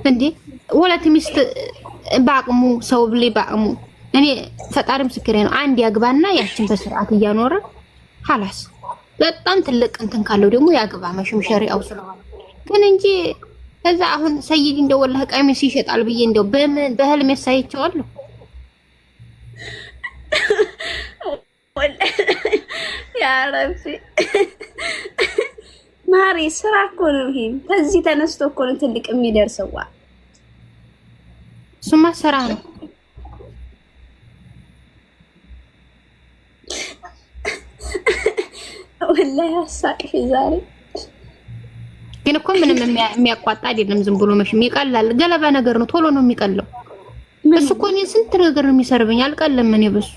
እንዴ ወላት ሚስት ባቅሙ ሰው ብሊ ባቅሙ እኔ ፈጣሪ ምስክሬ ነው። አንድ ያግባና ያችን በስርዓት እያኖረ خلاص በጣም ትልቅ እንትን ካለው ደግሞ ያግባ መሽም ሸሪዓው ስለሆነ ግን እንጂ ከዛ አሁን ሰይድ እንደው ወላሂ ቀሚስ ይሸጣል ብዬ እንደው በህልም ያሳይቸዋለሁ። ያ ረቢ ማሪ ስራ እኮ ነው ይሄ። ከዚህ ተነስቶ እኮ ነው ትልቅ የሚደርሰው። እሱማ ስራ ነው። ወላሂ አሳቅሽ ዛሬ ግን እኮ ምንም የሚያቋጣ አይደለም። ዝም ብሎ መሽም ይቀላል። ገለባ ነገር ነው፣ ቶሎ ነው የሚቀለው። እሱ እኮ እኔ ስንት ነገር ነው የሚሰርበኝ፣ አልቀለም። እኔ በሱ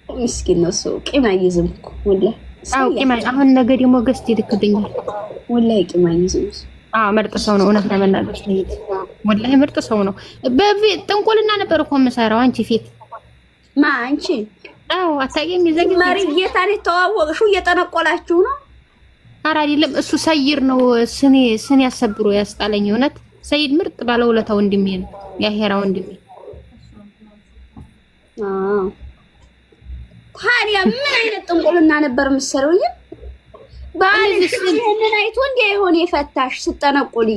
ምስኪን ነው ሰው ቂም አይዝም እኮ ወላሂ። አው ቂም አሁን ነገ ደግሞ ገስት ይልክብኛል። ወላሂ ቂም አይዝም። ምርጥ ሰው ነው። እውነት ለመናገር ስለይት ወላሂ ምርጥ ሰው ነው። በፊት ጥንቆልና ነበር እኮ የምሰራው አንቺ ፊት አንቺ አው አታውቂም። ይዘግ ማሪ ጌታን ተዋወቅሽው እየጠነቆላችሁ ነው። ኧረ አይደለም እሱ ሰይር ነው። ስኔ ያሰብሮ ያስጣለኝ። እውነት ሰይድ ምርጥ ባለውለታ ወንድሜ ነው። ያሄራ ወንድሜ። ታዲያ ምን አይነት ጥንቆልና ነበር የምትሰሪው? ባልሽ ምን አይቶ እንደ ይሆን የፈታሽ ስጠነቁሊ?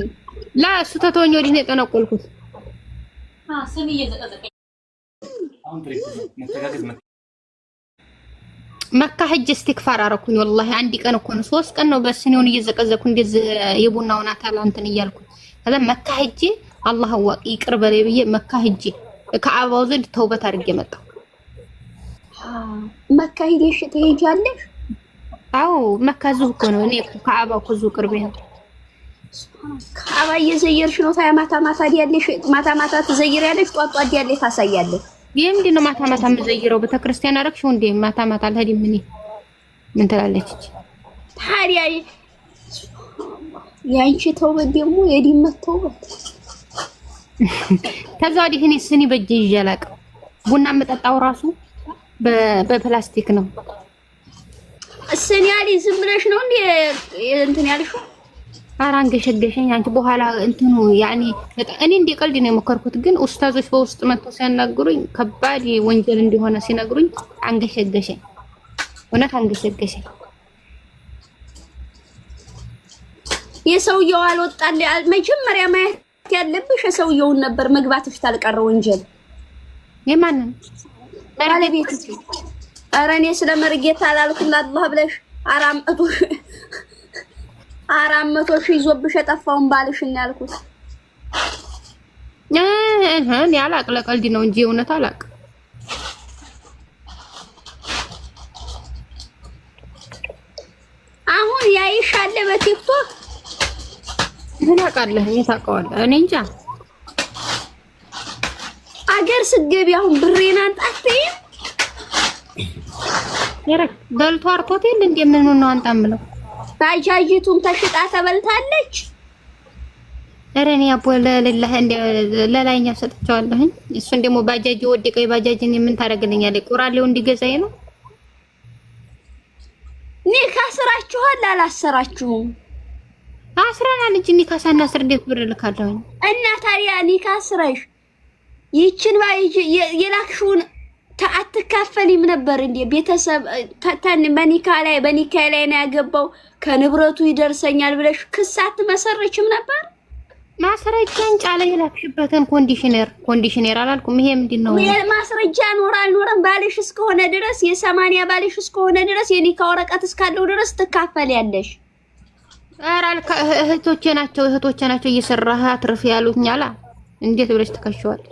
ላ እሱ ተተወኝ ወዲህ ነው የጠነቆልኩት። ስም እየዘቀዘቀኝ መካ ሂጅ እስትግፋር አረኩኝ። ወላሂ አንድ ቀን እኮ ነው 3 ቀን ነው በስኔውን እየዘቀዘኩ እንደዚህ የቡናውን አታላንትን እያልኩ ከዛ መካ ሂጅ አላህ ወቅ ይቅር በለኝ ብዬ መካ ሂጅ ከአባው ዘንድ ተውበት አድርጌ መጣሁ። መካ ሂጅ ትሄጃለሽ? አዎ መካ ዙ እኮ ነው። እኔ ከአባው ከዙ ቅርቤ ነው። ከአባ እየዘየርሽ ነው። ማታ ማታ ያለሽ ማታ ማታ ትዘይሪያለሽ፣ ጧት ጧት ያለሽ ታሳያለሽ። የምንድን ነው ማታ ማታ የምዘይረው? ቤተክርስቲያን አደረግሽው እንዴ? ማታ ማታ አልሄድም። ምን ትላለች እቺ? ታዲያ ያንቺ ተውበት ደግሞ የዲመት ተውበት። ከዛ ወዲህ እኔ ስኒ በእጄ ይዤ አላውቅም። ቡና የምጠጣው ራሱ በፕላስቲክ ነው። ስኒ ያሊ ዝም ብለሽ ነው እንዴ እንትን ያልሽው? ኧረ አንገሸገሸኝ አንቺ። በኋላ እንትኑ ያኔ እኔ እንደ ቀልድ ነው የሞከርኩት፣ ግን ኡስታዞች በውስጥ መጥተው ሲያናግሩኝ ከባድ ወንጀል እንደሆነ ሲነግሩኝ አንገሸገሸኝ። እውነት አንገሸገሸኝ። የሰውየው አልወጣል። መጀመሪያ ማየት ያለብሽ የሰውየውን ነበር፣ መግባትሽ ታልቀረ ወንጀል የማንን ባለቤትሽ? ኧረ እኔ ስለ መርጌታ አላልኩም አላህ ብለሽ 400 ሺህ ይዞብሽ የጠፋውን ባልሽን ያልኩት። እኔ አላቅም፣ ለቀልድ ነው እንጂ እውነት አላቅም። አሁን ያይሻለ በቲክቶክ ምን አውቃለሁ? እኔ ታውቀዋለህ? እኔ እንጃ። አገር ስገቢ አሁን ብሬን አንጣጥይ የረክ ገልቶ አርቶት የለ እንዴ? ምን ነው አንጣምለው? ባጃጅቱን ተሽጣ ተበልታለች። እረኔ አቦ ለላህ እንደ ለላይኛ ሰጥቻለሁ። እሱን ደግሞ ባጃጅ ወደቀይ ባጃጅን ምን ታደርግልኛለች? ቁራሌው እንዲገዛኝ ነው። ኒካ ስራችኋል አላሰራችሁም? አስረናል እንጂ ኒካ ሳናስር እንዴት ብር ልካለሁ? እና ታዲያ ኒካ ስራሽ ይችን ባይ የላክሽውን አትካፈሊም ነበር እንዴ? ቤተሰብ በኒካ ላይ ነው ያገባው ከንብረቱ ይደርሰኛል ብለሽ ክስ አትመሰርችም ነበር? ማስረጃን ጫለ የላክሽበትን ኮንዲሽነር አላልኩም? ይሄ ምንድነው? ማስረጃ ኖር አልኖርም ባልሽ እስከሆነ ድረስ የ80 ባልሽ እስከሆነ ድረስ የኒካ ወረቀት እስካለው ድረስ ትካፈሊያለሽ። አራልካ እህቶቼ ናቸው እየሰራህ አትርፍ ያሉኛላ። እንዴት ብለሽ ተከሽዋል?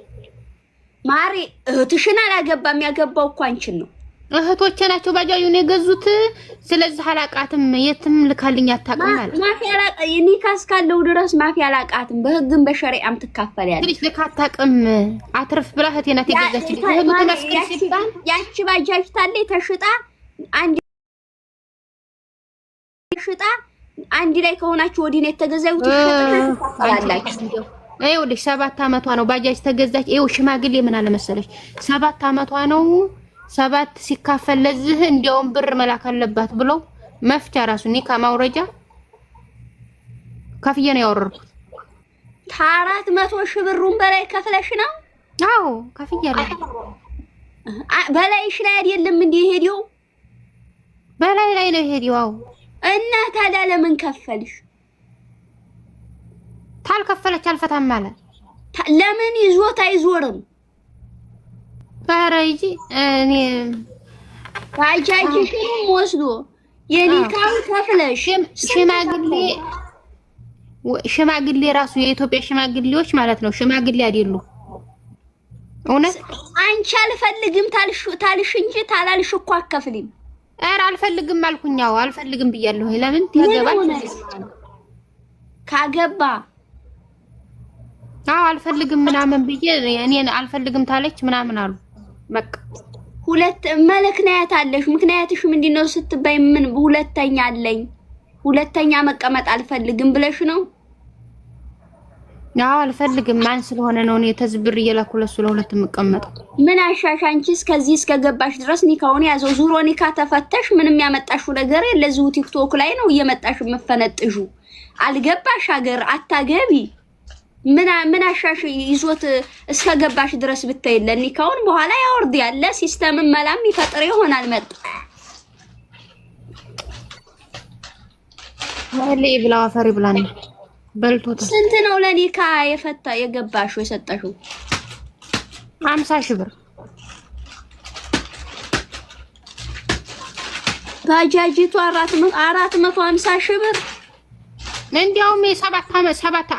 ማሪ እህትሽን አላገባም፣ ያገባው እኮ አንቺን ነው። እህቶቼ ናቸው ባጃዩን የገዙት። ስለዚህ አላቃትም፣ የትም ልካልኝ አታውቅም ማለት ማፊ አላቃ ኒካ እስካለው ድረስ ማፊ አላቃትም። በህግም በሸሪዓም ትካፈሊያለሽ። ትልሽ ልካታቅም አትርፍ ብላ እህቴ ናት የገዛችልኝ። እህቱን አስከፍታ ያቺ ባጃጅ ታለይ ተሽጣ አንድ ላይ ከሆናችሁ ወዲህ ነው የተገዛው። ትሽጣላችሁ። ይኸውልሽ 7 አመቷ ነው ባጃጅ ተገዛች። ይኸው ሽማግሌ ምን አለ መሰለሽ 7 አመቷ ነው 7 ሲካፈል ለዚህ እንዲያውም ብር መላክ አለባት ብለው መፍቻ ራሱ ኒካ ማውረጃ ከፍዬ ነው ያወረድኩት። 400 ሺህ ብሩን በላይ ከፍለሽ ነው? አዎ ከፍያለሁ። በላይሽ ላይ አይደለም እንዴ ሄዲው? በላይ ላይ ነው ሄዲው። አዎ። እና ታዲያ ለምን ከፈልሽ? ታልከፈለች አልፈታም ማለት ለምን ይዞት አይዞርም? ኧረ ይጂ እኔ ባጃጅሽን ወስዶ የኒካው ከፍለሽ ሽማግሌ ራሱ የኢትዮጵያ ሽማግሌዎች ማለት ነው ሽማግሌ አይደሉ። እውነት አንቺ አልፈልግም ታልሽ እንጂ ታላልሽ እኮ አከፍልም። ኧረ አልፈልግም አልኩኛው አልፈልግም ብያለሁ። ለምን ታገባች? ካገባ አዎ አልፈልግም ምናምን ብዬ እኔን አልፈልግም ታለች ምናምን አሉ። በቃ ሁለት ምክንያት አለሽ። ምክንያትሽ ምንድነው ስትባይ ምን ሁለተኛ አለኝ ሁለተኛ መቀመጥ አልፈልግም ብለሽ ነው? አዎ አልፈልግም ማን ስለሆነ ነው እኔ ተዝብር እየላኩ ለሱ ለሁለት መቀመጠው። ምን አሻሽ አንቺ እስከዚህ እስከገባሽ ድረስ ኒካውን ያዘው ዙሮ ኒካ ተፈተሽ ምንም ያመጣሽው ነገር የለ። እዚሁ ቲክቶክ ላይ ነው እየመጣሽ መፈነጥዡ። አልገባሽ ሀገር አታገቢ ምን አሻሽ ይዞት እስከገባሽ ድረስ ብትይለ ኒካውን በኋላ ያወርድ ያለ ሲስተም መላም ይፈጥር ይሆናል መጣ ወለ ይብላው አፈሪ ብላን በልቶታ። ስንት ነው ለኒካ የፈታ የገባሽው የሰጠሽው? 50 ሺህ ብር። ባጃጂቱ 450 ሺህ ብር። እንዲያውም የ7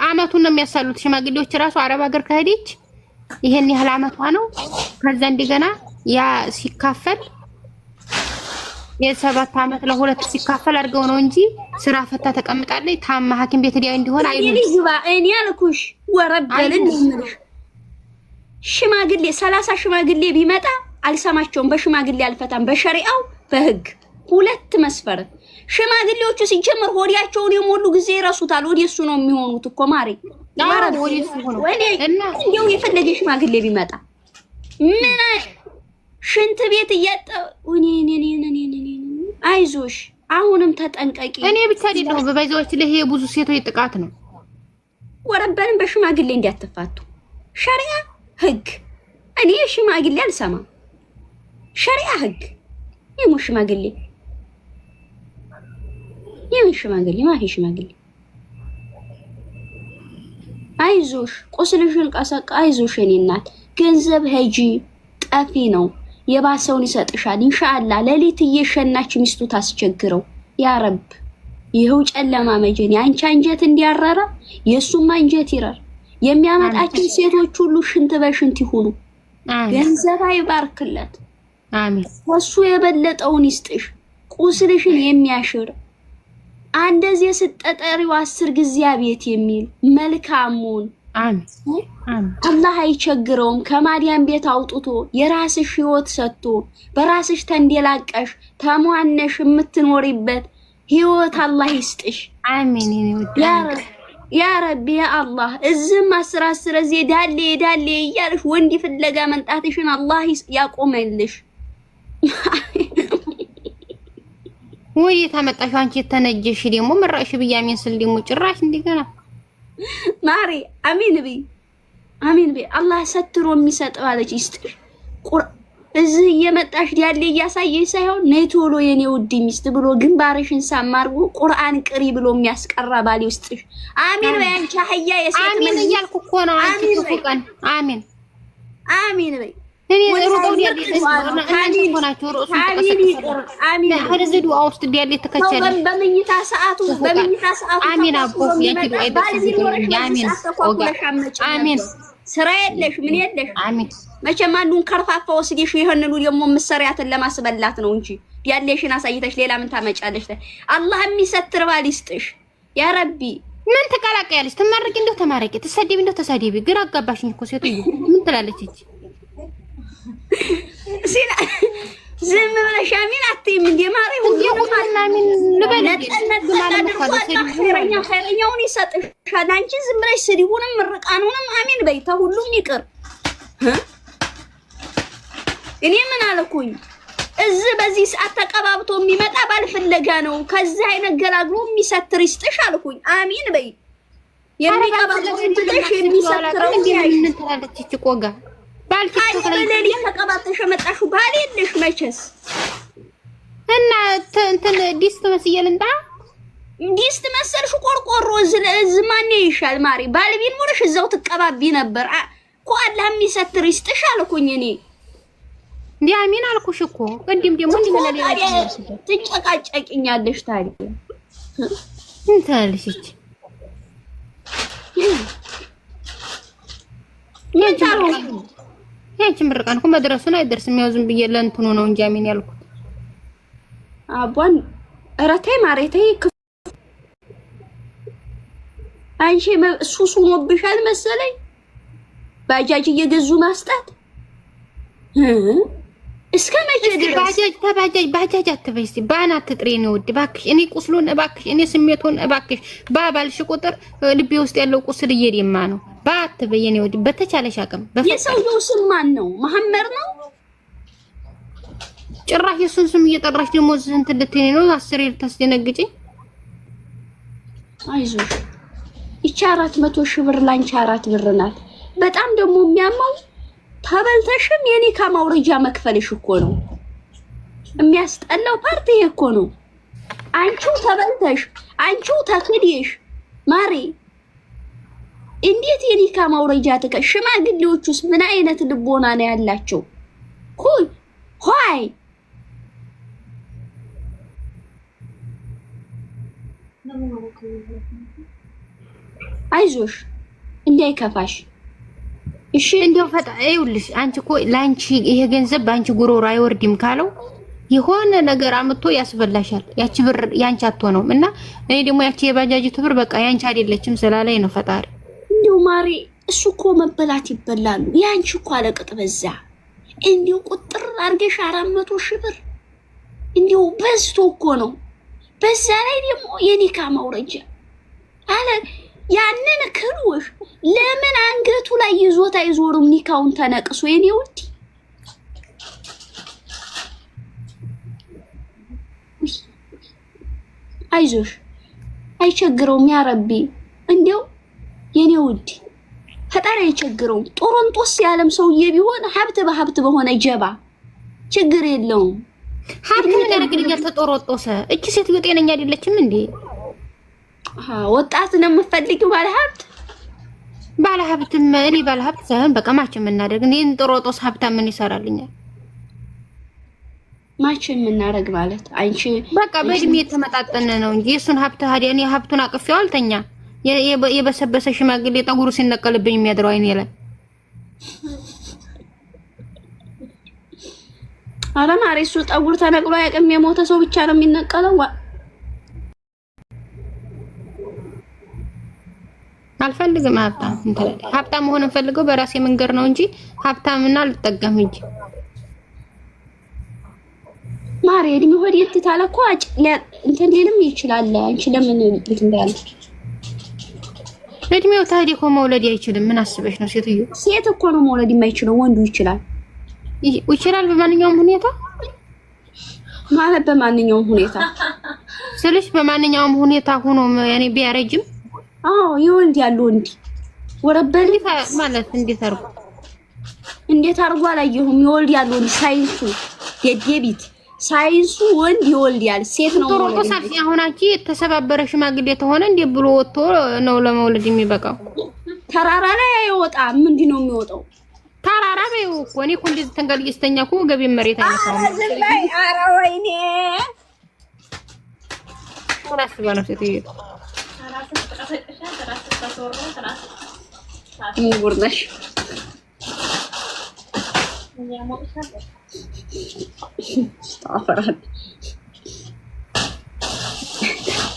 አመቱን ነው የሚያሳሉት ሽማግሌዎች ራሱ አረብ ሀገር ከሄደች ይሄን ያህል አመቷ ነው። ከዛ እንደገና ያ ሲካፈል የ7 አመት ለሁለት ሲካፈል አድርገው ነው እንጂ ስራ ፈታ ተቀምጣለች ታማ ሐኪም ቤት ዲያ እንዲሆን አይሉም። እኔ አልኩሽ ወረበልን ምንሽ ሽማግሌ 30 ሽማግሌ ቢመጣ አልሰማቸውም። በሽማግሌ አልፈታም በሸሪዓው በህግ ሁለት መስፈርት። ሽማግሌዎቹ ሲጀምር ሆዲያቸውን የሞሉ ጊዜ ይረሱታል። ወዲሱ ነው የሚሆኑት እኮ ማሪ ወዲሱ ሆኖ እና እንደው የፈለገ ሽማግሌ ቢመጣ ምን ሽንት ቤት እያጠው አይዞሽ አሁንም ተጠንቀቂ። እኔ ብቻ አይደለሁም በባይዛዎች ላይ ብዙ ሴቶች ጥቃት ነው። ወረበልን በሽማግሌ እንዲያተፋቱ ሸሪዓ ህግ። እኔ ሽማግሌ አልሰማም። ሸሪዓ ህግ የሙሽ ሽማግሌ ሽማግሌ ማሂ ሽማግሌ አይዞሽ ቁስልሽን ቀሰቃ አይዞሽ የኔ እናት ገንዘብ ሄጂ ጠፊ ነው የባሰውን ይሰጥሻል ኢንሻአላህ። ለሊት እየሸናች ሚስቱ ታስቸግረው ያ ረብ ይሄው ጨለማ መጀን ያንቺ አንጀት እንዲያረራ የሱም አንጀት ይረር። የሚያመጣችን ሴቶች ሁሉ ሽንት በሽንት ይሁኑ። ገንዘብ አይባርክለት አሜን። ወሱ የበለጠውን ይስጥሽ ቁስልሽን የሚያሽር አንደዚህ ስትጠጠሪው 10 ጊዜ አቤት የሚል መልካሙን አሜን አላህ አይቸግረውም። ከማዲያን ቤት አውጥቶ የራስሽ ህይወት ሰጥቶ በራስሽ ተንደላቀሽ ተሟነሽ የምትኖሪበት ህይወት አላህ ይስጥሽ። አሜን ያ ረቢ ያ አላህ። እዝም 10 እዚህ ዳሌ እያልሽ ወንድ ፍለጋ መንጣትሽን አላህ ያቆመልሽ። ወይ ተመጣሽ አንቺ ተነጀሽ ደሞ መራሽ ብያሚን ስል ደሞ ጭራሽ እንደገና ማሪ አሚን ቢ አላህ ሰትሮ የሚሰጥ ባለች ይስጥሽ። እዚህ እየመጣሽ ዳሌ እያሳየሽ ሳይሆን ነይ ቶሎ የኔ ውድ ሚስት ብሎ ግንባርሽን ሳማርጎ ቁርአን ቅሪ ብሎ የሚያስቀራ ባል ይስጥሽ። አሚን በይ አንቺ አህያ የሴት አሚን እያልኩ እኮ ነው። አንቺ ተፈቀን አሚን በይ እኔ ሩጠው ዲያሌ ሆናችሁ ሩጡ አሚን ሀደዘዱ አውስት ዲያሌ ተከቸለ በመኝታ ሰዓቱ አሚን አቦ ያኪዱ አይደለም አሚን ወጋ አሚን ስራ የለሽ ምን የለሽ አሚን መቼም አንዱን ከርፋፋ ወስደሽ ይሄንኑ ደግሞ መስሪያትን ለማስበላት ነው እንጂ ያለሽን አሳይተሽ ሌላ ምን ታመጫለሽ? አላህ የሚሰትር ባል ይስጥሽ ያ ረቢ። ምን ተቀላቀያለሽ? ተማረቂ እንደው ተማረቂ፣ ተሰደቢ እንደው ተሰደቢ። ግራ አጋባሽኝ እኮ ሴትዮ ምን ትላለች እቺ? ሲና ዝም ብለሽ አሚን አትይም እንደ ማሪ ሁሉ አሚን ልበል ኸይረኛውን ይሰጥሻል። አንቺ ዝም ብለሽ ስዲቡንም ምርቃኑንም አሚን በይ። ተሁሉም ይቅር። እኔ ምን አልኩኝ? እዚህ በዚህ ሰዓት ተቀባብቶ የሚመጣ ባልፈለጋ ነው። ከዚህ አይነት ገላግሎ የሚሰትር ይስጥሽ አልኩኝ። አሚን በይ። የሚቀባብቶ ትልሽ የሚሰትረው ምን ትላለች እቺ ቆጋ ባልቲክ ላይ ተቀባብተሽ መጣሽው ባል የለሽ መቼስ እና እንትን ዲስት መስየል እንዳ ዲስት መሰልሽ ቆርቆሮ እዚህ ማን ይሻል ማሪ ባል ቢኖርሽ እዛው ትቀባቢ ነበር እኮ አላህ የሚሰትር ይስጥሽ አልኩኝ እኔ እንዴ አሚን አልኩሽ እኮ ቅድም ደግሞ እንዴ ትጨቃጨቂኛለሽ ታዲያ እንታልሽ እቺ ያንቺ ምርቃን እኮ መድረሱን አይደርስም ያው ዝም ብዬ ለእንትኑ ነው እንጂ አሚን ያልኩት አቧን እረታይ ማሬታይ አንቺ ሱሱ ሞብሻል መሰለኝ ባጃጅ እየገዙ ማስጣት እስከ መቼ ድረስ ባጃጅ አትበይ እስቲ ባና አትጥሪኝ ወድ እባክሽ እኔ ቁስሉን እባክሽ እኔ ስሜቱን እባክሽ ባባልሽ ቁጥር ልቤ ውስጥ ያለው ቁስል እየደማ ነው ባትበይ እኔ ወድ በተቻለሽ አቅም የሰውየው ስም ማን ነው መሐመድ ነው ጭራሽ የሱን ስም እየጠራሽ ደግሞ እንት ልትኔ ነው አስሬ ልታስደነግጪኝ አይዞሽ ይቺ 400 ሺህ ብር ላንቺ 4 ብር ናት በጣም ደግሞ የሚያማው ተበልተሽም የኔ ከማውረጃ መክፈልሽ እኮ ነው የሚያስጠላው ፓርቲ እኮ ነው አንቺው ተበልተሽ አንቺው ተክዲሽ ማሪ እንዴት የኔ ከማውረጃ ሽማግሌዎቹስ ምን አይነት ልቦና ነው ያላቸው ኩል ሆይ አይዞሽ እንዳይከፋሽ እሺ እንደው ፈጣይውልሽ አንቺ እኮ ላንቺ ይሄ ገንዘብ ባንቺ ጉሮሮ አይወርድም ካለው የሆነ ነገር አምጥቶ ያስበላሻል ያቺ ብር ያንቺ አትሆነው እና እኔ ደግሞ ያቺ የባጃጅቱ ብር በቃ ያንቺ አይደለችም ስላለኝ ነው ፈጣሪ እንደው ማሪ እሱ እኮ መበላት ይበላሉ ያንቺ እኮ አለቅጥ በዛ እንደው ቁጥር አርገሽ 400 ሺህ ብር እንደው በዝቶ እኮ ነው በዛ ላይ ደግሞ የኒካ ማውረጃ አለ ያንን ክሩሽ ለምን አንገቱ ላይ ይዞታ አይዞርም ኒካውን ተነቅሶ የኔ ውድ አይዞሽ አይቸግረውም ያ ረቢ እንደው የኔ ውድ ፈጣሪ አይቸግረውም ጦሮንጦስ ያለም ሰውዬ ቢሆን ሀብት በሀብት በሆነ ጀባ ችግር የለውም ሀብት ምን ያደርግልኛል ተጦሮጦሰ እቺ ሴትዮ ጤነኛ አይደለችም እንዴ ወጣት ነው የምፈልጊው ባለ ሀብትም እኔ ባለ ሀብት ሳይሆን በቃ ማችም እናደርግ እኔን ጦሮጦስ ሀብታም ምን ይሰራልኛል ማችም እናደርግ ማለት አንቺ በቃ በእድሜ የተመጣጠነ ነው እንጂ እሱን ሀብት ታዲያ እኔ ሀብቱን አቅፌው አልተኛ የበሰበሰ ሽማግሌ ጠጉሩ ሲነቀልብኝ የሚያድረው አይኔ ላይ አረ ማሬ እሱ ጠጉር ተነቅሎ ያቀም የሞተ ሰው ብቻ ነው የሚነቀለው አልፈልግም ሀብታም መሆን እንፈልገው በራሴ መንገር ነው እንጂ ሀብታምና አልጠቀም እንጂ ማሬ እድሜ ሆድ የትታለ እኮ እንትን ሊልም ይችላል አንቺ ለምን እንትን ያለሽ እድሜው ታዲያ እኮ መውለድ አይችልም ምን አስበሽ ነው ሴትዮ ሴት እኮ ነው መውለድ የማይችለው ወንዱ ይችላል በማንኛውም ሁኔታ ማለት በማንኛውም ሁኔታ ስለሽ በማንኛውም ሁኔታ ሆኖ ያኔ ቢያረጅም ይወልድ ያለው እንዴ ወረበል ማለት እንዴት አርጎ አላየሁም ይወልድ ያለው ሳይንሱ የዴቢት ሳይንሱ ወንድ ይወልዳል ሴት ነው ማለት ነው ጦሮጦስ አሁን አንቺ የተሰባበረ ሽማግሌ ተሆነ እንዴ ብሎ ወጥቶ ነው ለመውለድ የሚበቃው ተራራ ላይ አይወጣም ምንድነው የሚወጣው ተራራ በይው እኮ እኔ እኮ እንደዚህ ተንገልይስተኛ እኮ ገቢ መሬት አይነሳም ኧረ ወይኔ ወራስ ባለው ሴትዮ ሙርነሽ ታፈራል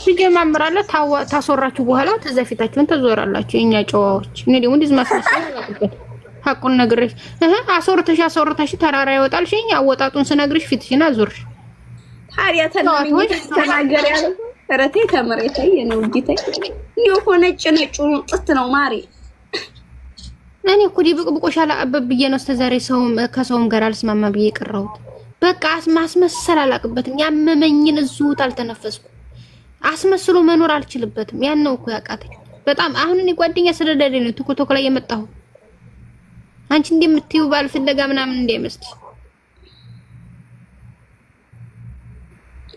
ሲጀማምራለ ታሶራችሁ በኋላ ተዘፊታችሁን ተዞራላችሁ የኛ ጨዋዎች እኔ ደግሞ እንደዚህ ማስመሰል አላውቅም ሐቁን ነግሬሽ አሶርተሽ ተራራ ይወጣል ሸኛ አወጣጡን ስነግርሽ ፊትሽና ዞርሽ ታዲያ ተናገር ያለ ረቴ ተመረተ የነው ዲታይ ነጭ ጥት ነው ማሪ እኔ እኮ ዲብቅብቆሻላ አበብዬ ነው እስከዛሬ ከሰውም ጋር አልስማማ ብዬ ቀረሁት በቃ ማስመሰል አላቅበትም። ያመመኝን እዙት አልተነፈስኩም። አስመስሎ መኖር አልችልበትም። ያን ነው እኮ ያቃተኝ በጣም። አሁን እኔ ጓደኛ ስለሌለኝ ነው ቲክቶክ ላይ የመጣሁ። አንቺ እንደምትይው ባል ፍለጋ ምናምን እንዳይመስልሽ።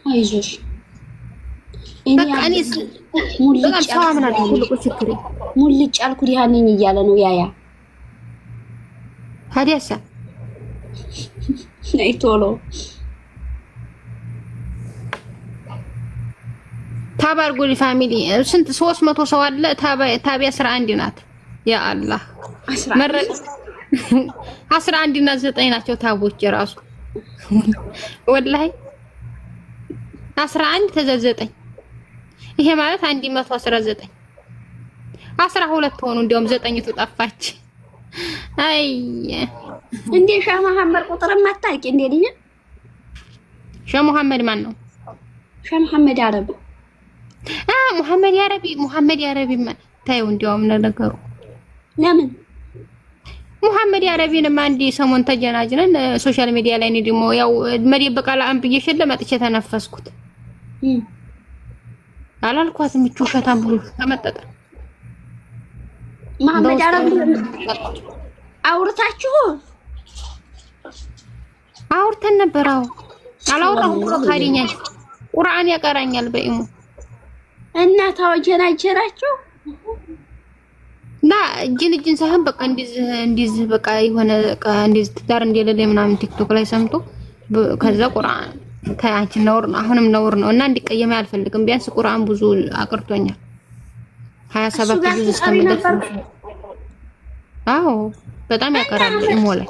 አይዞሽ በቃ እኔ ሙልጭ አልኩ ሁሉ ችግር ሙልጭ አልኩ ዲሃነኝ እያለ ነው ያያ ታዲያሳ ነይ ቶሎ ታባርጉሊ ፋሚሊ ስንት 300 ሰው አለ። ታቢያ 11 ናት። ያ አላህ 11 እና 9 ናቸው ታቦች ራሱ ወላሂ 11 ተዘዘጠኝ። ይሄ ማለት 119 12 ሆኑ። እንደውም 9ቱ ጠፋች። አይ እንዴ ሻህ መሐመድ ቁጥርም አታውቂ እንዴ ልጅ? ሻህ መሐመድ ማን ነው? ሻህ መሐመድ አረብ ሙሐመድ ያረቢ ታዩ። እንደውም ነገሩ ለምን ሙሐመድ ያረቢን አንድ ሰሞን ተጀናጅነን ሶሻል ሚዲያ ላይ ነው ደግሞ ያው መደበቅ አላምብዬሽ ለመጥቼ ተነፈስኩት አላልኳትም። እቹ ሸታም ብሎ ተመጠጠ። መሐመድ አረቢ አውርተን ነበር። አላወራሁም ብሎ ካዲኛል። ቁርአን ያቀራኛል በኢሙ እና ታወጀናጀራችሁ ና ጅን ሳይሆን በቃ እንዲህ በቃ የሆነ እንዲህ ትዳር እንደሌለ ምናምን ቲክቶክ ላይ ሰምቶ ከዛ ቁርአን ታያንቺ ነውር ነው፣ አሁንም ነውር ነው እና እንዲቀየም አልፈልግም። ቢያንስ ቁርአን ብዙ አቅርቶኛል 27 ጁዝ እስከምደርስ። አዎ በጣም ያቀራል። ኢሞላይ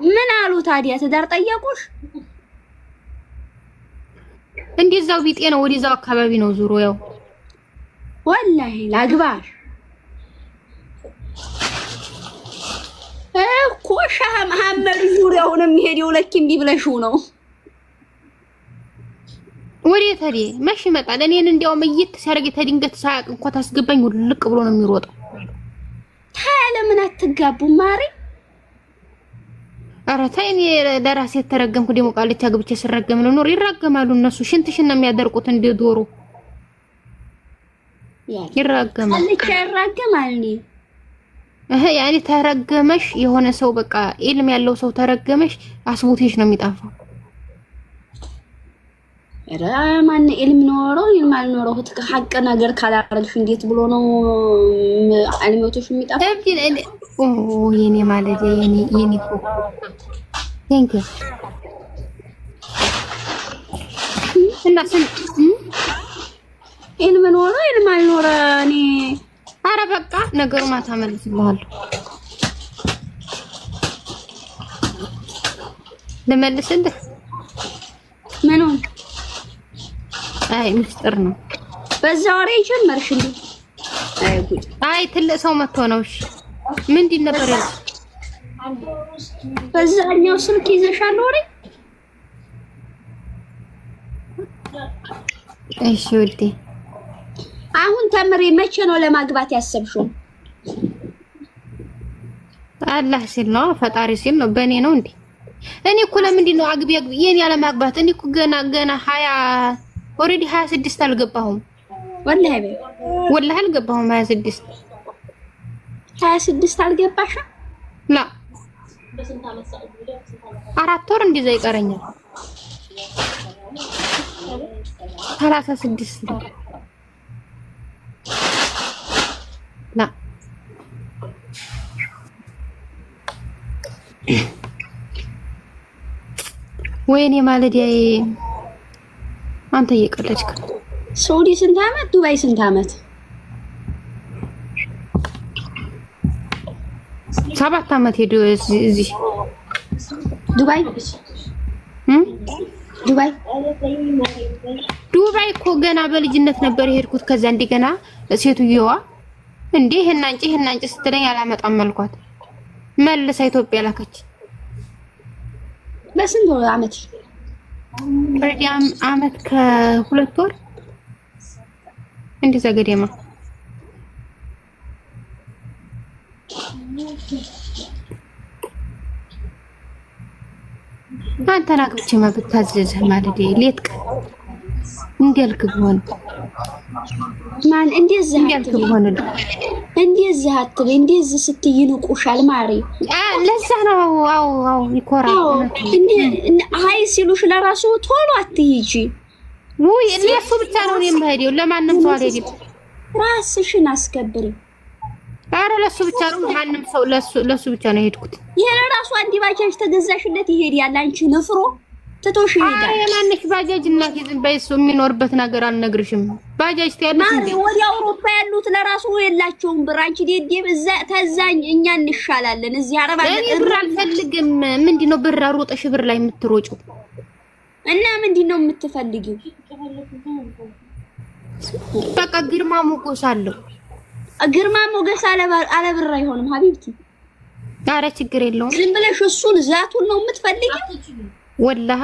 ምን አሉ ታዲያ? ትዳር ጠየቁሽ? እንደዛው ቢጤ ነው፣ ወዲዛው አካባቢ ነው ዙሮ ያው ወላሂ ላግባሽ እኮ ሻህ መሐመድ ዙሪያውን የሚሄደው ለኪም ቢብለሽው ነው። ወዴት ታዲ መሽ ይመጣል። እኔን እንዲያውም እይት ሲያርግ ተድንገት ሳያቅ እንኳን ታስገባኝ ልቅ ብሎ ነው የሚሮጠው። ታለ ምን አትጋቡ ማሪ? ኧረ ተይ እኔ ለራሴ ተረገምኩ። ደሞ ቃልቻ ግብቼ ስረገም ነው ኖር ይራገማሉ እነሱ። ሽንትሽን ነው የሚያደርቁት እንደ ዶሮ ይራገማል። ቃልቻ ይራገማል። ያኔ ተረገመሽ የሆነ ሰው በቃ ኢልም ያለው ሰው ተረገመሽ አስቡቴሽ ነው የሚጣፋው። ኧረ ማን ኢልም ኖረው ኢልም አልኖረው ሐቅ ነገር ካላረግሽ እንዴት ብሎ ነው አልሞቶሽ የሚጣፋው? የኔ ማለት የኔ እኮ ቴንክ ዩ እና ኢልም ኖረው ኢልም አልኖረ እኔ አረ በቃ ነገሩ ማታ መልስልሃለሁ። ለመልስልህ ምኑን? አይ ምስጢር ነው። በዛ ወሬ ጀመርሽ እንዴ? አይ ጉድ! አይ ትልቅ ሰው መጥቶ ነው። እሺ ምንድን ነበር ያለው? በዛኛው ስልክ ይዘሻል ወሬ? እሺ ውዴ አሁን ተምሬ መቼ ነው ለማግባት ያሰብሽው? አላህ ሲል ነው ፈጣሪ ሲል ነው። በእኔ ነው እንዴ? እኔ እኮ ለምንድን ነው አግቢ የኔ ያለ ማግባት? እኔ እኮ ገና 20 ኦሬዲ 26 አልገባሁም። ወላሂ አልገባሁም 26 አልገባሽም? ላ 4 ወር እንደዛ ይቀረኛል። 36 ነው ላ ወይኔ ማለዲያዬ አንተ እየቀለድክ። ሳውዲ ስንት አመት? ዱባይ ስንት አመት? 7 አመት ሄዶ እዚህ ዱባይ ዱባይ እኮ ገና በልጅነት ነበር የሄድኩት። ከዛ እንደገና ሴትዮዋ እንዴ ይሄን አንጪ ስትለኝ አላመጣም አልኳት። መልሳ ኢትዮጵያ ላከች። በስንት አመት? በዲያም አመት ከ2 ወር እንደዛ ገደማ። አንተን አግብቼ ብታዘዝህ ማለት ሌት ቀን እንዲልክ ቢሆን ማን እንደዚህ አትበይ፣ እንደዚህ አትበይ። እንደዚህ ስትይ ይንቁሻል ማሪ። ለዛ ነው አው ይኮራል። አይ ሲሉሽ ለራሱ ቶሎ አትሂጂ። ውይ ለሱ ብቻ ነው የምሄደው፣ ለማንም ሰው አልሄድም። ራስሽን አስከብሪ። አረ ለሱ ብቻ ነው፣ ማንም ሰው ለሱ ብቻ ነው የሄድኩት። ይሄ ራሱ አንዲ ባጃጅ ተገዛሽለት ይሄዳል። አንቺ ንፍሮ ትቶሽ ይሄዳል። አይ የማንሽ ባጃጅ እና ዝም በይሱ የሚኖርበት ነገር አልነግርሽም። ባጃጅ ትያለሽ እንዴ? ወዲ አውሮፓ ያሉት ለራሱ የላቸውም ብር። አንቺ ደደብ እዛ ተዛኝ እኛ እንሻላለን። እዚህ አረባ ብር አልፈልግም። ምንድነው ብር አሮጠሽ ብር ላይ የምትሮጪው? እና ምንድነው የምትፈልጊው? በቃ ግርማ ሞገስ አለው። ግርማ ሞገስ አለ ብር አይሆንም ሀቢብቲ። ኧረ ችግር የለውም። ዝም ብለሽ እሱን ዛቱን ነው የምትፈልጊው? ወላሂ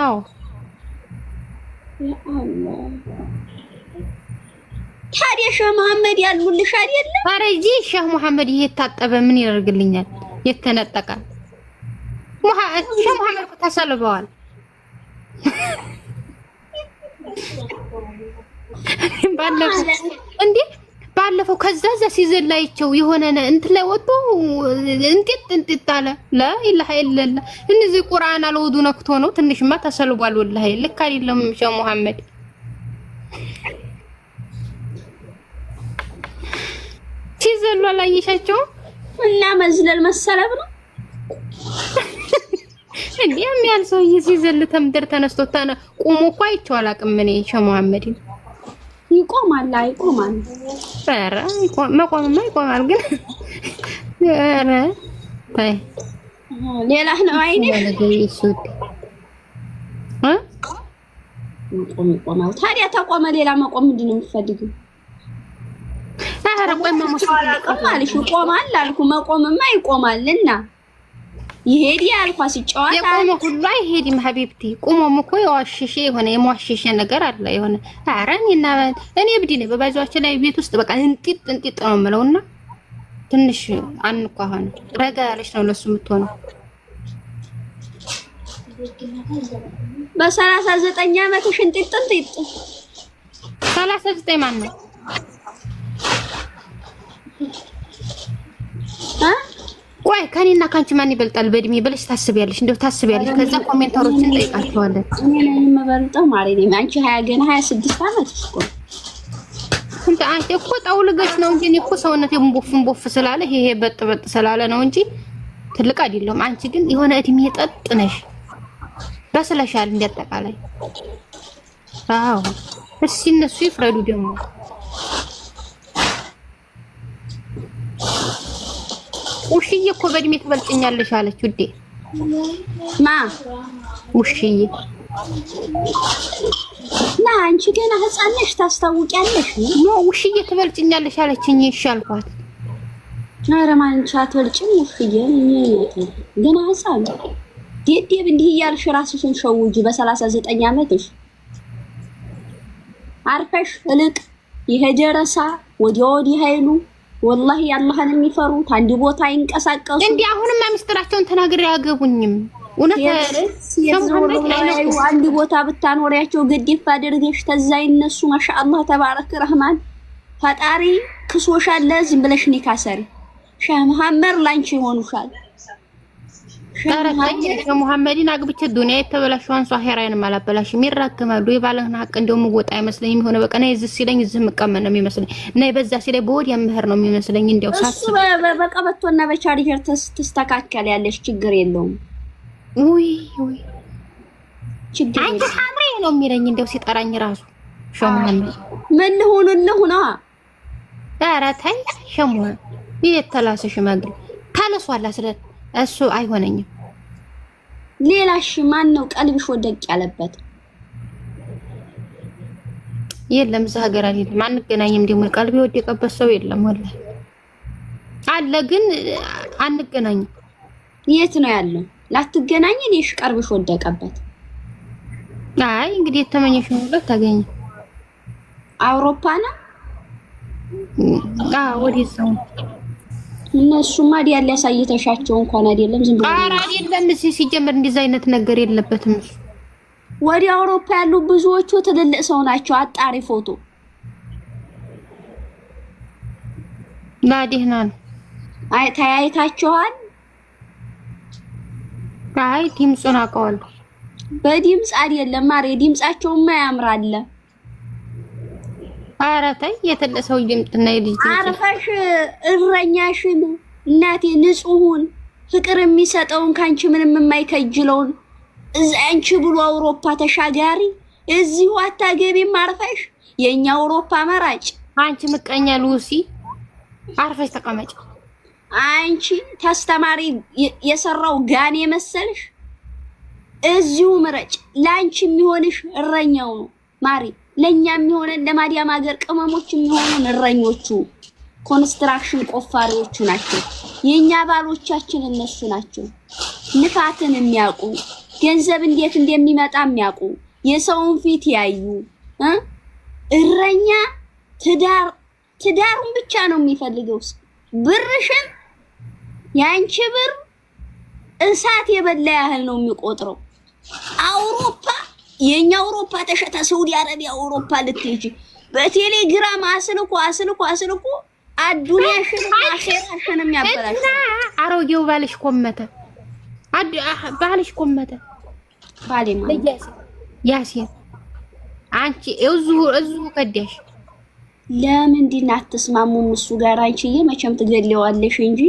ታዲያ ሼህ መሐመድ ያሉልሽ አይደለ? ኧረ እጂ ሼህ መሐመድ ይሄ ታጠበ ምን ያደርግልኛል? የተነጠቀ ሼህ መሐመድ ተሰልበዋል። ባለፈው ከዛ ሲዘላይቸው የሆነ እንትን ላይ ወጡ እንጥጥ አለ። ላ ኢላሃ ኢላላ እነዚህ ቁርአን አልወዱ ነክቶ ነው። ትንሽማ ተሰልቧል። ወላሂ ልክ አይደለም ሼህ መሐመድ። ሲዘሉ አላየሻቸው እና መዝለል መሰለብ ነው እንዴ? የሚያል ሰውዬ ሲዘል ተምድር ተነስቶ ቆሞ እኮ አይቼው አላውቅም እኔ ሼህ መሐመድ። ይቆማል አይቆማል? ኧረ መቆምማ ይቆማል። ግን ኧረ ታይ ሌላ ነው አይኔ ይቆማል። ታዲያ ተቆመ ሌላ መቆም ምንድን ነው የምትፈልጊው? ኧረ ቆይማ ማለሽ ይቆማል አልኩ። መቆምማ ይቆማልና ይሄድ ያልኳስ ጨዋታ የቆመ ሁሉ አይሄድም ሀቢብቲ። ቆሞም እኮ የዋሽሽ የሆነ የሟሽሽ ነገር አለ የሆነ። ኧረ እኔ እብድ ነኝ በባጃጆች ላይ ቤት ውስጥ በቃ እንጢጥ ነው የምለውና ትንሽ አንኳኋን ረጋ ያለች ነው ለሱ የምትሆነው። በ39 ዓመትሽ እንጢጥ 39 ማን ነው? ቆይ ከኔና ካንቺ ማን ይበልጣል በእድሜ ብለሽ ታስቢያለሽ? እንደው ታስቢያለሽ? ከዛ ኮሜንታሮችን ጠይቃቸዋለን። እኔ ነኝ የምበልጠው ማለት ነው። አንቺ 20 ገና 26 ዓመት እኮ እንት አንቺ እኮ ጠውልገሽ ነው እንጂ እኮ ሰውነቴ ቦፍ ስላለ ይሄ በጥ ስላለ ነው እንጂ ትልቅ አይደለም። አንቺ ግን የሆነ እድሜ ጠጥ ነሽ። በስለሻል እንዲያጠቃላይ። አዎ እሺ እነሱ ይፍረዱ ደግሞ። ውሽዬ እኮ በእድሜ ትበልጭኛለሽ አለች ውዴ። ማ ውሽዬ ና አንቺ ገና ህፃን ነሽ ታስታውቂያለሽ። ኖ ውሽዬ ትበልጭኛለሽ አለችኝ። ይሻልኳት። ኧረ ማንቻ ትበልጭኝ ውሽዬ ገና ህፃን ደደብ እንዲህ እያልሽ ራስሽን ሸውጂ። በ39 ዓመትሽ አርፈሽ እልቅ ይሄ ደረሳ ወዲህ ኃይሉ ወላሂ አላህን የሚፈሩት አንድ ቦታ አይንቀሳቀሱ። እንዴ አሁንማ ሚስጥራቸውን ተናግሬ አያገቡኝም። እውነት አንድ ቦታ ብታኖሪያቸው ገደፍ አድርገሽ ተዛ ይነሱ። ማሻአላህ ተባረክ ረህማን ፈጣሪ ክሶሻል። ለዝም ብለሽ ንካሰሪ ሼህ መሐመድ ላንቺ ይሆኑሻል። ሼህ መሐመድን አግብቼ ዱንያ የተበላሽዋን ሷሂራን ማላበላሽም ይራከማሉ። የባለህን ሀቅ እንደውም ወጣ አይመስለኝም። ሆነ በቃ ነይ እዚህ ሲለኝ እዚህ መቀመጥ ነው የሚመስለኝ። ነይ በዛ ሲለኝ በወዲያ ምህር ነው የሚመስለኝ። እንደው ሳስብ በቀበቶና በቻርጀር ተስተካከለ ያለሽ ችግር የለውም። ውይ ችግር አንቺ ሐምሬ ነው የሚለኝ እንደው ሲጠራኝ ራሱ ሼህ መሐመድ ምን ሆኖልህ? ኧረ ተይ ሸሙ የተላሰ ሽማግሌ ካለሷላ ስለ እሱ አይሆነኝም። ሌላሽ ማን ነው ቀልብሽ ወደቅ ያለበት? የለም እዛ ሀገር አይደለም አንገናኝም። ደግሞ ቀልብ ወደቀበት ሰው የለም ወላሂ አለ፣ ግን አንገናኝም። የት ነው ያለው? ላትገናኝ እኔሽ ቀልብሽ ወደቀበት። አይ እንግዲህ የተመኘሽው ሁሉ ታገኝ። አውሮፓ ነው? ወዲህ ሰው እነሱማ ዲያል ያሳይተሻቸው እንኳን አይደለም ዝም ብሎ ኧረ አይደለም ሲጀምር እንደዚህ አይነት ነገር የለበትም። ወደ አውሮፓ ያሉ ብዙዎቹ ትልልቅ ሰው ናቸው። አጣሪ ፎቶ ላዲህና ነው። አይ ተያይታችኋል? አይ ድምፁን አውቀዋለሁ። በድምፅ አይደለም ማሬ፣ ድምጻቸውማ ያምራል። ኧረ ተይ የተለሰው ድምፅና የልጅ ድምፅ አርፈሽ እረኛሽን እናቴ ንጹሁን ፍቅር የሚሰጠውን ካንቺ ምንም የማይከጅለውን አንቺ ብሎ አውሮፓ ተሻጋሪ እዚሁ አታገቢም። አርፈሽ የኛ አውሮፓ መራጭ አንቺ ምቀኛ ሉሲ አርፈሽ ተቀመጭ። አንቺ ተስተማሪ የሰራው ጋኔ መሰልሽ። እዚሁ ምረጭ። ላንቺ የሚሆንሽ እረኛው ነው ማሪ። ለኛ የሚሆነን ለማዲያም ሀገር ቅመሞች የሚሆኑን እረኞቹ ኮንስትራክሽን ቆፋሪዎቹ ናቸው። የኛ ባሎቻችን እነሱ ናቸው። ንፋትን የሚያውቁ ገንዘብ እንዴት እንደሚመጣ የሚያውቁ የሰውን ፊት ያዩ እረኛ ትዳሩን ብቻ ነው የሚፈልገው። ብርሽን ያንቺ ብር እሳት የበላ ያህል ነው የሚቆጥረው። አውሮፓ የኛ አውሮፓ ተሸታ ሳውዲ አረቢያ አውሮፓ ልትሄጂ በቴሌግራም አስልኮ አዱንያሽን አኺራሽን የሚያበላሽ አሮጌው ባልሽ ኮመተ ባልሽ ኮመተ ባሌማ ያሲን አንቺ እዙ ከዳሽ ለምንድን አትስማሙም እሱ ጋር? አንቺዬ መቼም ትገለዋለሽ እንጂ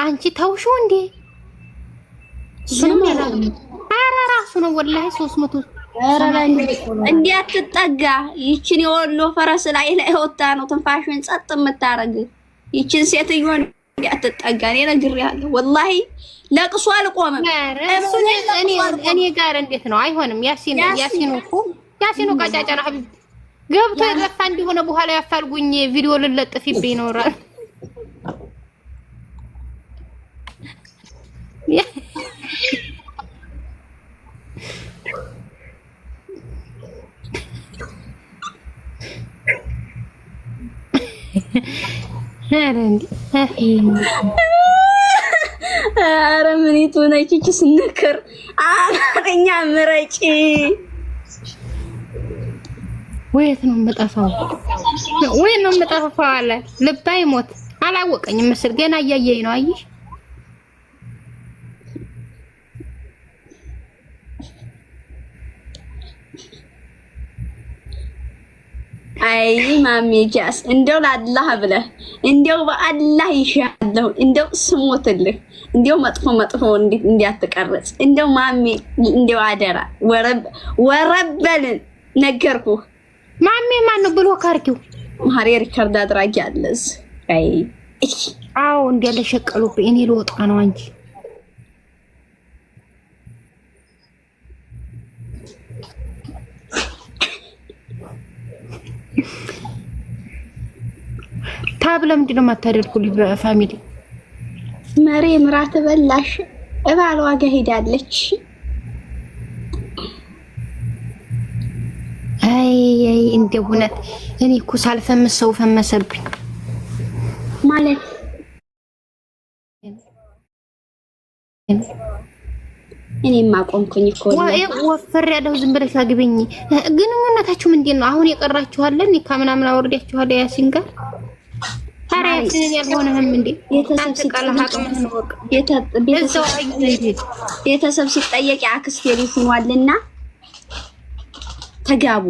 አንቺ ተውሹ እንዴ ስሙ ራሱ ነው ወላሂ 300 እንዲያትጠጋ ይችን የወሎ ፈረስ ላይ ወጣ ነው ትንፋሽን ጸጥ የምታረግ ይችን ሴትዮ እንዲያትጠጋ እኔ ነግሬሃለሁ። ወላሂ ለቅሶ አልቆመም። እኔ ጋር እንዴት ነው አይሆንም። ያሲኑ ቀጫጫና ሀቢብ ገብቶ የጠፋ እንደሆነ በኋላ ያፋልጉኝ ቪዲዮ ልለጥፍብኝ ይኖራል። ኧረ ምኒቱ ነች እቺ ስንክር አማርኛ ምረጪ። ወይት ነው የምጠፋው? ወይት ነው የምጠፋው አለ ልባይ ሞት አላወቀኝም መስል ገና እያየኝ ነው። አይሽ አይ ማሜ ጃስ እንደው ለአላህ ብለህ እንደው በአላህ ይሻለው እንደው ስሞትልህ እንደው መጥፎ እንዲያትቀርጽ እንደው ማሜ እንደው አደራ ወረበልን ነገርኩህ። ማሜ ማን ነው ብሎ ካርኪው ማሪ ሪከርድ አድራጊ አለዝ አይ አው እንዲያለ ሸቀሉብኝ። እኔ ልወጣ ነው አንቺ ታብ ለምንድን ነው የማታደርጉልኝ? በፋሚሊ መሪ ምራት በላሽ እባሏ ጋር ሄዳለች። አይ እንደው እውነት እኔ እኮ ሳልፈምስ ሰው ፈመሰብኝ ማለት እኔማ ቆምኩኝ እኮ ወፈር ያለው ዝም ብለሽ አግቢኝ። ግንኙነታችሁ ምንድን ነው? አሁን የቀራችኋለን ከምናምን አወርዳችኋል ያሲን ጋር ታሪያችን ያልሆነህም እንዴ ቤተሰብ ሲጠየቅ አክስቴ ልጅ ሆኗልና ተጋቡ።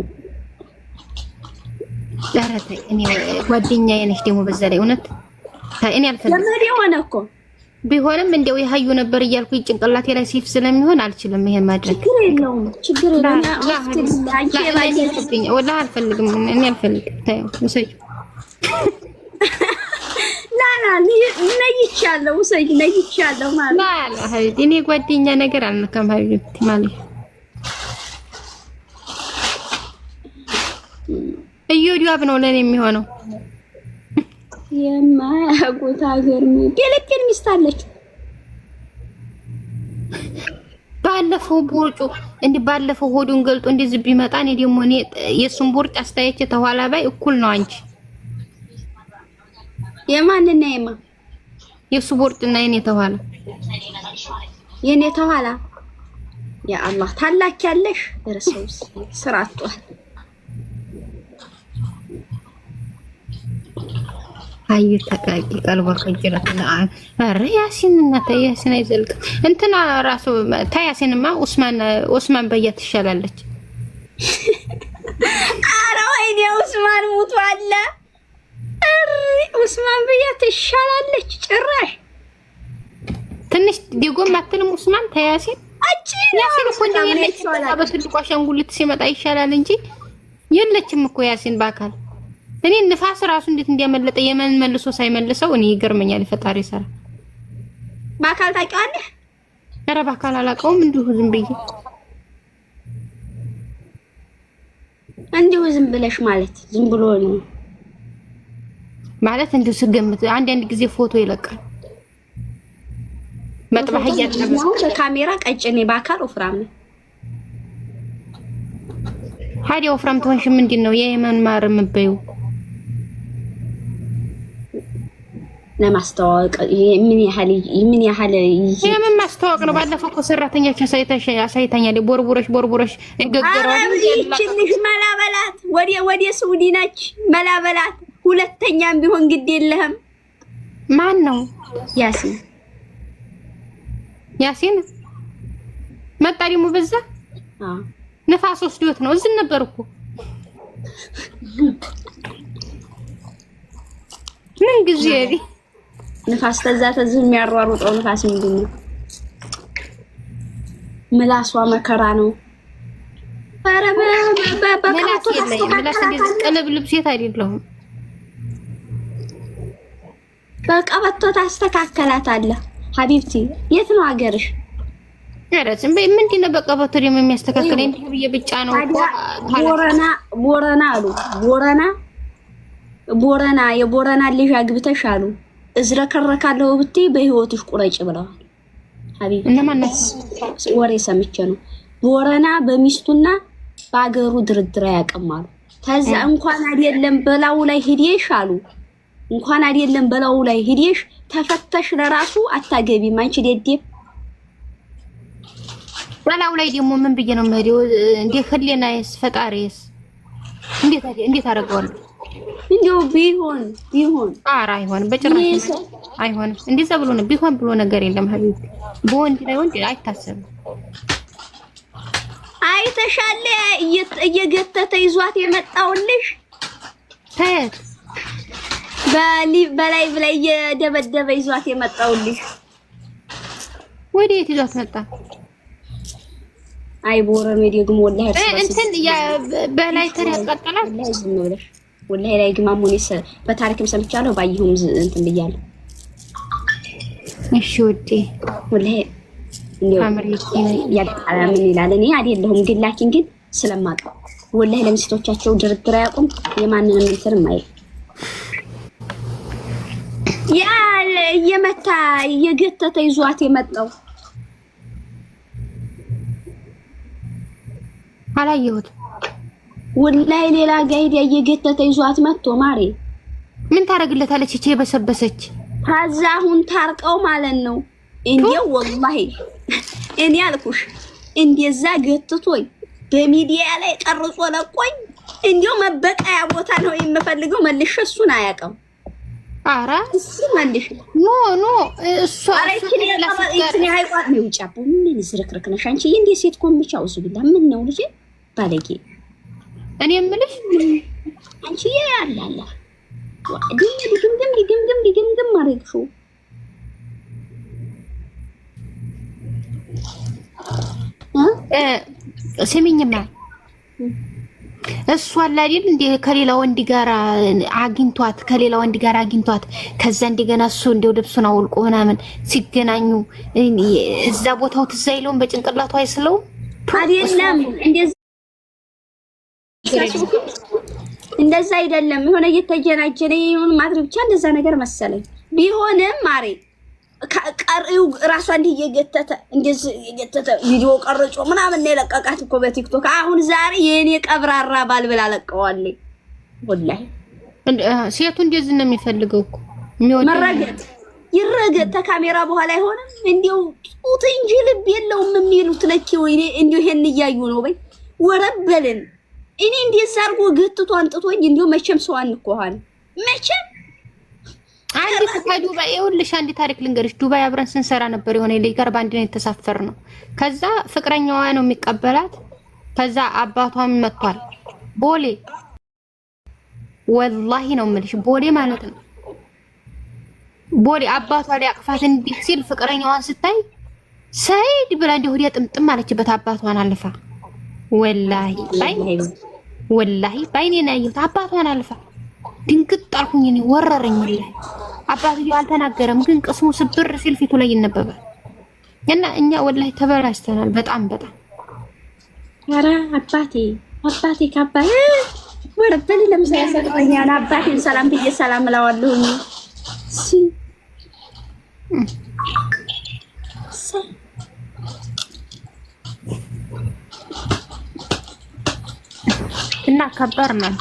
ዳራታይ እኔ ጓደኛዬ ነሽ ደግሞ በዛ ላይ እውነት እኔ አልፈልግም። ለምን የሆነ እኮ ቢሆንም እንደው የሀዩ ነበር እያልኩ ጭንቅላቴ ላይ ሲፍ ስለሚሆን አልችልም ይሄን ማድረግ። ችግር የለውም። ወላሂ አልፈልግም። እኔ አልፈልግም። ታዩ ወሰጅ ላላ ነይቻለሁ ወሰጅ ነይቻለሁ ማለት ላላ ሀቢብ እኔ ጓደኛ ነገር አልነካም ሀቢብ ማለት እዩዲያብ ነው ለኔ የሚሆነው። የማያውቁት ሀገር ነው። ቴሌቴል ሚስት አለች። ባለፈው ቦርጩ ባለፈው ሆዱን ገልጦ እንደዚህ ቢመጣ እኔ ደግሞ የሱን ቦርጭ አስተያየች ተኋላ ባይ እኩል ነው አንቺ የማንና የማ የሱ ቦርጭና የኔ ተኋላ ያ አላህ ታላክ ያለሽ ረሱስ ስራቷል አይ ተቃቂ ቀልቧ ከጅራትና አረ ያሲንና ታያሲን አይዘልቅ እንትና ራሱ ታያሲንማ ኡስማን በያ ትሻላለች። አረ ወይኔ ኡስማን ሙቷል። ኡስማን በያ ትሻላለች ጭራሽ ትንሽ ዲጎም አትልም ኡስማን ታያሲን ያሲን እኮ እንደየለች በትልቋ አሻንጉሊት ሲመጣ ይሻላል እንጂ የለችም እኮ ያሲን በአካል እኔ ንፋስ ራሱ እንዴት እንዲያመለጠ የመን መልሶ ሳይመልሰው እኔ ይገርመኛል። ፈጣሪ ሰራ በአካል ታውቂዋለሽ? ኧረ በአካል አላውቀውም። እንዲሁ ዝም ብለሽ ማለት ዝም ብሎ ነው ማለት እንዲሁ ስገምት አንድ ጊዜ ፎቶ ይለቃል። መጥባህ ያጣበስ በካሜራ ቀጭኔ በአካል ወፍራም ነው። ሀዲያ ወፍራም ትሆንሽ ምንድነው የየመን ማር የምትበይው? ለማስተዋወቅ ምን ያህል የምን ማስተዋወቅ ነው? ባለፈው እኮ ሰራተኛች አሳይታኛለች። ቦርቦረሽ እንገገረው ይችልሽ መላበላት ወደ ሳውዲ ነች መላበላት። ሁለተኛም ቢሆን ግድ የለህም። ማን ነው? ያሲን መጣ ደግሞ በዛ ነፋስ ወስዶት ነው። እዚህ ነበር እኮ ምን ጊዜ ንፋስ ተዚህ የሚያሯሩጠው ንፋስ ምንድነው? ምላሷ መከራ ነው። ኧረ ምላስ የለኝም። ምላስ እንደዚህ ቀለብልብ ሴት አይደለሁም። በቀበቶ ታስተካከላታለህ ሀቢብቲ። የት ነው ሀገርሽ? ኧረ ዝም በይ። ምንድነው በቀበቶ ደግሞ የሚያስተካክለኝ? እንዴ ብዬ ብቻ ነው እኮ ቦረና አሉ ቦረና የቦረና ልጅ አግብተሽ አሉ እዝረከረካለሁ ብትይ በህይወትሽ ቁረጭ ብለዋል። ሀቢብ እነማን ወሬ ሰምቼ ነው። ቦረና በሚስቱና በአገሩ ድርድር ያቀማሉ። ተዛ እንኳን አይደለም በላው ላይ ሄድሽ አሉ እንኳን አይደለም በላው ላይ ሄድሽ ተፈተሽ ለራሱ አታገቢም አንቺ ደደብ። በላው ላይ ደግሞ ምን ብዬ ነው የምሄደው? እንዴ ህሊናዬስ ፈጣሪስ እንዴት አደርገዋለሁ? እንዴው ቢሆን ኧረ አይሆንም፣ በጭራሽ አይሆንም። እንደዛ ብሎ ነው ቢሆን ብሎ ነገር የለም ሀቢብ። በወንድ ላይ ወንድ አይታሰብም። አይተሻለ እየገተተ ይዟት የመጣውልሽ ተት በላይ እየደበደበ ይዟት የመጣውልሽ ወዴት ይዟት መጣ? አይ ቦረሜ ደግሞ ወላሂ እንትን በላይ ተር ያቃጠላል ወላሂ ላይ ግማሙኒስ በታሪክም ሰምቻለሁ ባይሁም እንትን ብያለሁ። እሺ ወዴ ወላሂ እንዴው ምን ይላል? እኔ አይደለሁም ግን ላኪን ግን ስለማቀ ወላሂ ለምስቶቻቸው ድርድር አያውቁም። የማንንም እንትን ማይ ያ እየመታ እየገተተ ይዟት የመጣው አላየሁት ወላሂ ሌላ ጋይድ እየገተተ ይዟት መጥቶ ማሬ ምን ታረግለታለች? እቺ የበሰበሰች ታዛሁን ታርቀው ማለት ነው። እንዴው ወላሂ እኔ አልኩሽ እንደዛ ገትቶኝ በሚዲያ ላይ ቀርጾ ለቆኝ እንዴው መበቃያ ቦታ ነው የምፈልገው። መልሽ እሱን አያውቅም። አራ እሱ መልሽ ኖ እሱ እቺ ሃይቋት ነው ጫቡ ምን ዝርክርክ ነሽ አንቺ እንዴ ሴት ኮምቻው እሱ ቢላ ምን ነው ልጅ ባለጌ። እኔ የምልሽ አንቺ ያላላ ድምድም ማረግሹ ስሚኝማ እሷ አይደል እንደ ከሌላ ወንድ ጋር አግኝቷት ከዛ እንደገና እሱ እንደው ልብሱን አውልቆ ምናምን ሲገናኙ እዛ ቦታው ትዝ አይለውም? በጭንቅላቱ አይስለውም? አይደለም እንደዛ አይደለም። የሆነ እየተጀናጀነ ይሁን ማድረግ ብቻ እንደዛ ነገር መሰለኝ። ቢሆንም ማሬ ቀሪው ራሷ እንዲህ እየገተተ ቪዲዮ ቀርጾ ምናምን ነው የለቀቃት እኮ በቲክቶክ። አሁን ዛሬ የኔ ቀብራራ ባል ብላ ለቀዋለኝ። ወላሂ ሴቱ እንደዚህ ነው የሚፈልገው እኮ መረገጥ ይረገጥ ተካሜራ በኋላ አይሆንም እንዴው ጡት እንጂ ልብ የለውም የሚሉት ለኪ ወይ እንዴው ይሄን እያዩ ነው በይ ወረበልን እኔ እንዴት ዛርጎ ግትቶ አንጥቶኝ እንዴው መቼም ሰው አንቆሃን መቼም አንድ ከዱባይ ይኸውልሽ አንድ ታሪክ ልንገርሽ ዱባይ አብረን ስንሰራ ነበር የሆነ ልጅ ጋር ባንድ ነው የተሳፈርነው ከዛ ፍቅረኛዋ ነው የሚቀበላት ከዛ አባቷም መጥቷል ቦሌ ወላሂ ነው የምልሽ ቦሌ ማለት ነው ቦሌ አባቷ ሊያቅፋት እንዲህ ሲል ፍቅረኛዋን ስታይ ሰይድ ብላ እንደ ወዲያ ጥምጥም አለችበት አባቷን አልፋ ወላሂ ባይኔ ነው ያየሁት አባቷን አልፋ ድንግጥ አልኩኝ እኔ ወረረኝ ወላሂ አባትዬው አልተናገረም ግን ቅስሙ ስብር ሲል ፊቱ ላይ ይነበባል እና እኛ ወላሂ ተበላሽተናል በጣም ኧረ አባቴ ካባይ ወረበል ለምሳሌ ሰጥቶኛል አባቴን ሰላም ብዬ ሰላም እለዋለሁኝ እና ከባድ ነው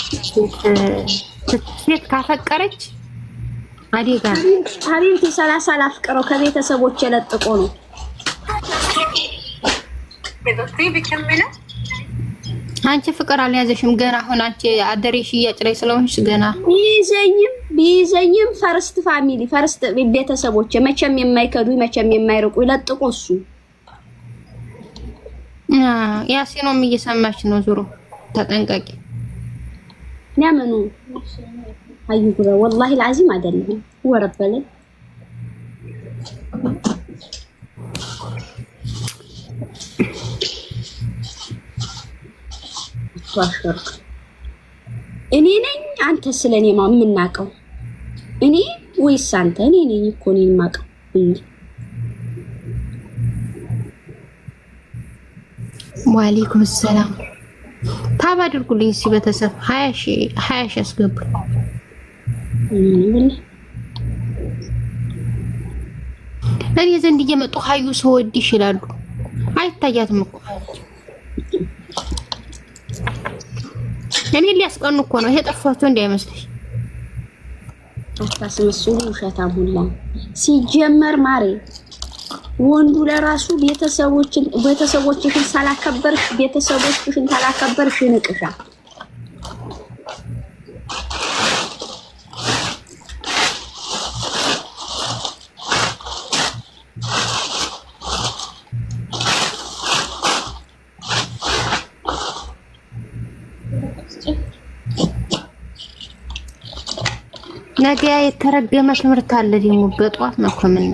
ሴት ካፈቀረች አዴጋ ሀቢብቲ 30 ላፍቅረው ከቤተሰቦች የለጥቆ ነው አንቺ ፍቅር አልያዘሽም ገና አሁን አንቺ አደሬ ሽያጭ ላይ ስለሆንሽ ገና ቢይዘኝም ፈርስት ፋሚሊ ፈርስት ቤተሰቦች መቼም የማይከዱ መቼም የማይርቁ ይለጥቁ እሱ ያሲኖም እየሰማች ነው ዙሩ ተጠንቀቂ ያመኑ አይጉራ والله العظيم አይደለም ወረበለ ዋሽር እኔ ነኝ አንተ ስለኔ ማምናቀው እኔ ወይስ አንተ እኔ ነኝ እኮ እኔን ማቀው ወአለይኩም ሰላም ታባ አድርጉልኝ እስኪ ቤተሰብ 20 ሺህ አስገቡ እኔ ዘንድ እየመጡ ሀዩ ሰወድሽ ይላሉ አይታያትም እኮ እኔ ሊያስቀኑ እኮ ነው ይሄ ጠፋቸው እንዳይመስልሽ አታስመስሉ ውሸታም ሁላ ሲጀመር ማሬ ወንዱ ለራሱ ቤተሰቦችሽን ሳላከበርሽ ቤተሰቦችሽን ታላከበርሽ ንቅሻ ነገ የተረገመ ትምህርት አለ ደግሞ በጧት መኮመን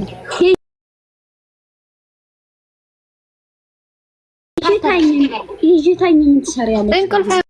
ይታየኝ ምን ትሰሪያለሽ?